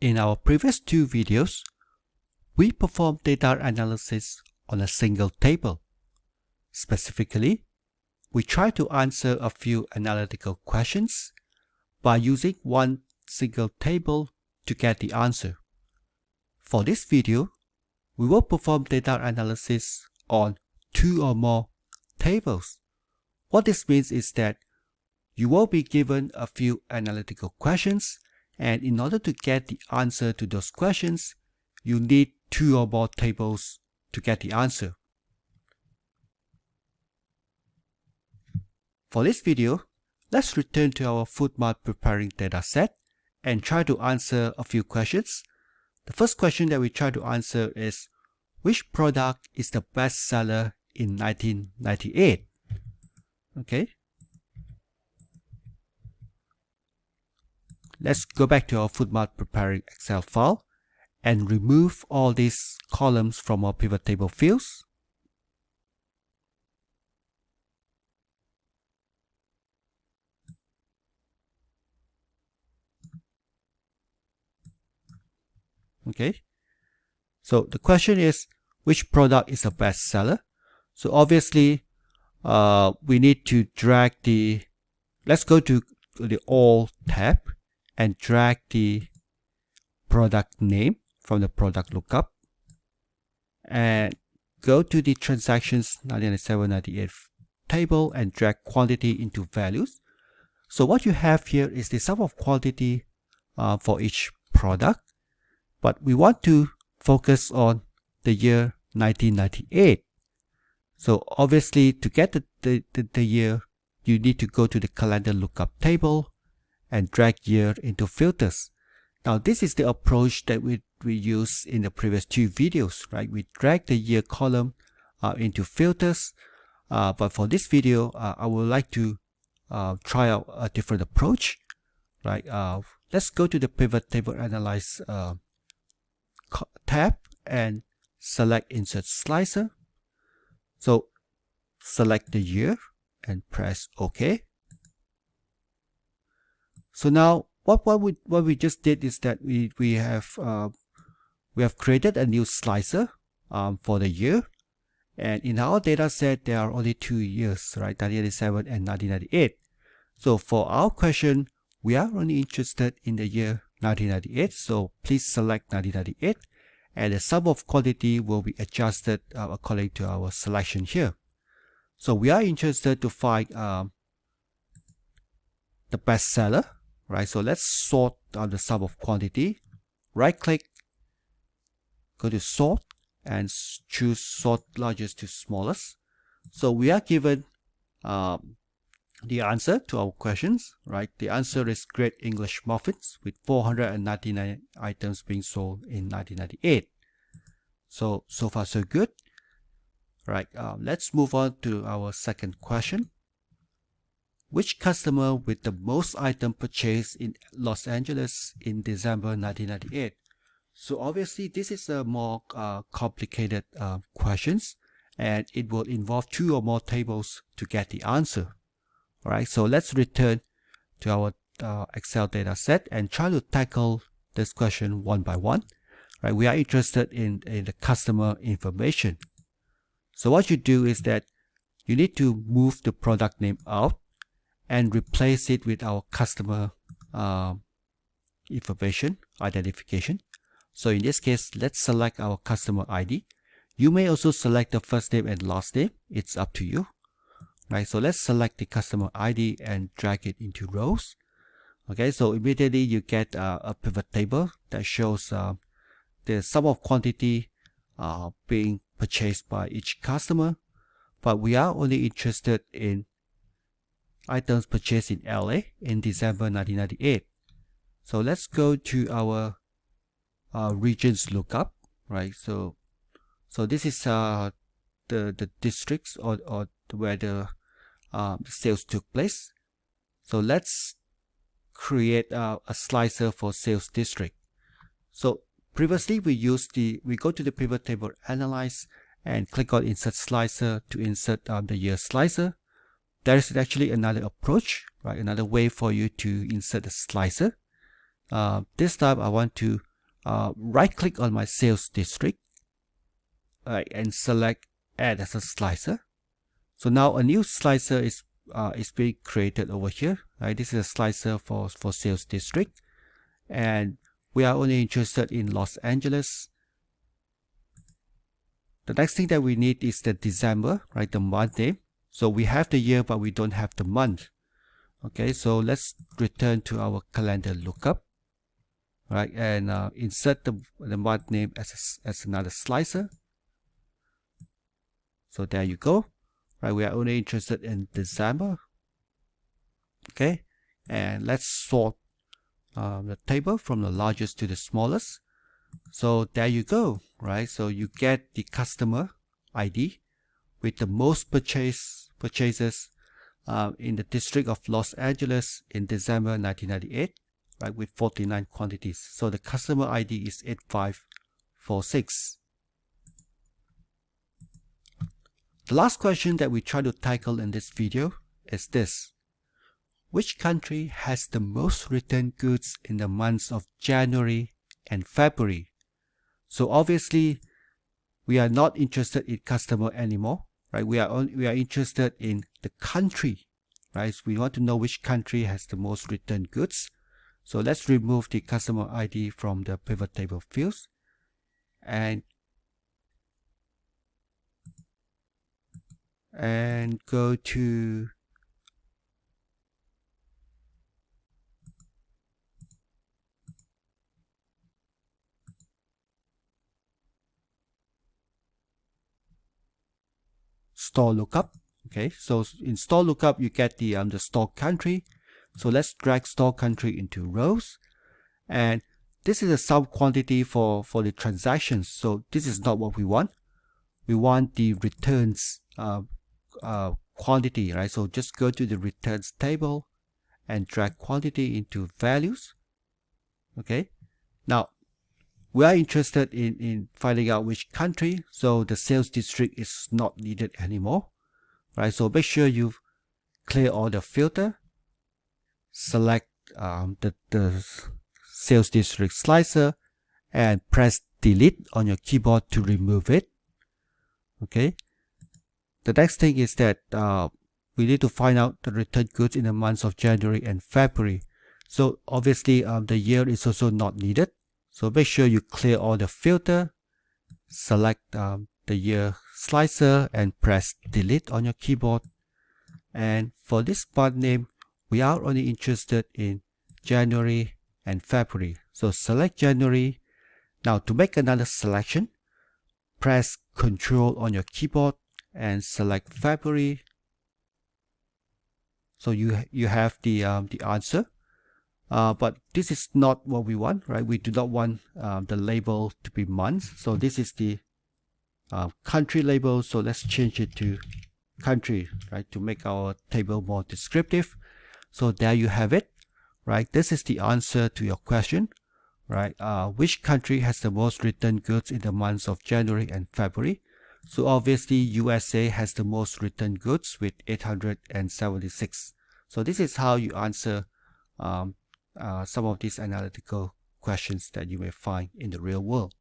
In our previous two videos, we performed data analysis on a single table. Specifically, we tried to answer a few analytical questions by using one single table to get the answer. For this video, we will perform data analysis on two or more tables. What this means is that you will be given a few analytical questions, and in order to get the answer to those questions, you need two or more tables to get the answer. For this video, let's return to our FoodMart preparing dataset and try to answer a few questions. The first question that we try to answer is, which product is the best seller in 1998? Okay. Let's go back to our FoodMart preparing Excel file and remove all these columns from our pivot table fields. Okay. So the question is, which product is the best seller? So obviously, we need to drag let's go to the All tab and drag the product name from the product lookup and go to the transactions 1997-98 table and drag quantity into values. So what you have here is the sum of quantity for each product, but we want to focus on the year 1998. So obviously, to get the year, you need to go to the calendar lookup table and drag year into filters. Now this is the approach that we used in the previous two videos, right? We drag the year column into filters, but for this video, I would like to try out a different approach, right? Let's go to the pivot table analyze tab and select insert slicer. So select the year and press OK. So now what we just did is that we have created a new slicer for the year, and in our data set there are only 2 years, right? 1987 and 1998. So for our question, we are only interested in the year 1998, so please select 1998, and the sum of quantity will be adjusted according to our selection here. So we are interested to find the best seller, right? So let's sort the sum of quantity. Right click, go to sort and choose sort largest to smallest. So we are given the answer to our questions, right? The answer is Great English Muffins with 499 items being sold in 1998. So far so good. Right, let's move on to our second question. Which customer with the most item purchased in Los Angeles in December 1998? So obviously this is a more complicated questions, and it will involve 2 or more tables to get the answer. All right, so let's return to our Excel data set and try to tackle this question one by one. Right, we are interested in the customer information. So what you do is that you need to move the product name out and replace it with our customer information identification. So in this case, let's select our customer ID. You may also select the first name and last name. It's up to you. Right, so let's select the customer ID and drag it into rows. Okay, so immediately you get a pivot table that shows the sum of quantity being purchased by each customer, but we are only interested in items purchased in LA in December 1998. So let's go to our regions lookup, right? So this is the districts or where the sales took place. So let's create a slicer for sales district. So previously we go to the pivot table analyze and click on insert slicer to insert the year slicer. There is actually another approach, right? Another way for you to insert a slicer. This time I want to right click on my sales district, and select add as a slicer. So now a new slicer is being created over here. Right, this is a slicer for sales district, and we are only interested in Los Angeles. The next thing that we need is the December, right, the month name. So we have the year, but we don't have the month. Okay, so let's return to our calendar lookup, right, and insert the month name as another slicer. So there you go. Right, we are only interested in December. Okay, and let's sort the table from the largest to the smallest. So there you go, right? So you get the customer ID with the most purchases in the district of Los Angeles in December 1998, right, with 49 quantities. So the customer ID is 8546. The last question that we try to tackle in this video is this. Which country has the most returned goods in the months of January and February? So obviously, we are not interested in customer anymore, right? We are interested in the country, right? So we want to know which country has the most returned goods. So let's remove the customer ID from the pivot table fields and go to store lookup. Okay, so in store lookup you get the store country. So let's drag store country into rows, and this is a sum quantity for the transactions. So this is not what we want. We want the returns quantity, right? So just go to the returns table and drag quantity into values. Okay, now we are interested in finding out which country, so the sales district is not needed anymore, right? So make sure you clear all the filter, select the sales district slicer, and press delete on your keyboard to remove it. Okay. The next thing is that we need to find out the returned goods in the months of January and February. So obviously the year is also not needed. So make sure you clear all the filter, select the year slicer, and press delete on your keyboard. And for this month name, we are only interested in January and February. So select January. Now to make another selection, press Ctrl on your keyboard and select February. So you have the answer. But this is not what we want, right? We do not want the label to be months. So this is the country label. So let's change it to country, right, to make our table more descriptive. So there you have it, right? This is the answer to your question, right? Which country has the most returned goods in the months of January and February? So obviously USA has the most returned goods with 876. So this is how you answer some of these analytical questions that you may find in the real world.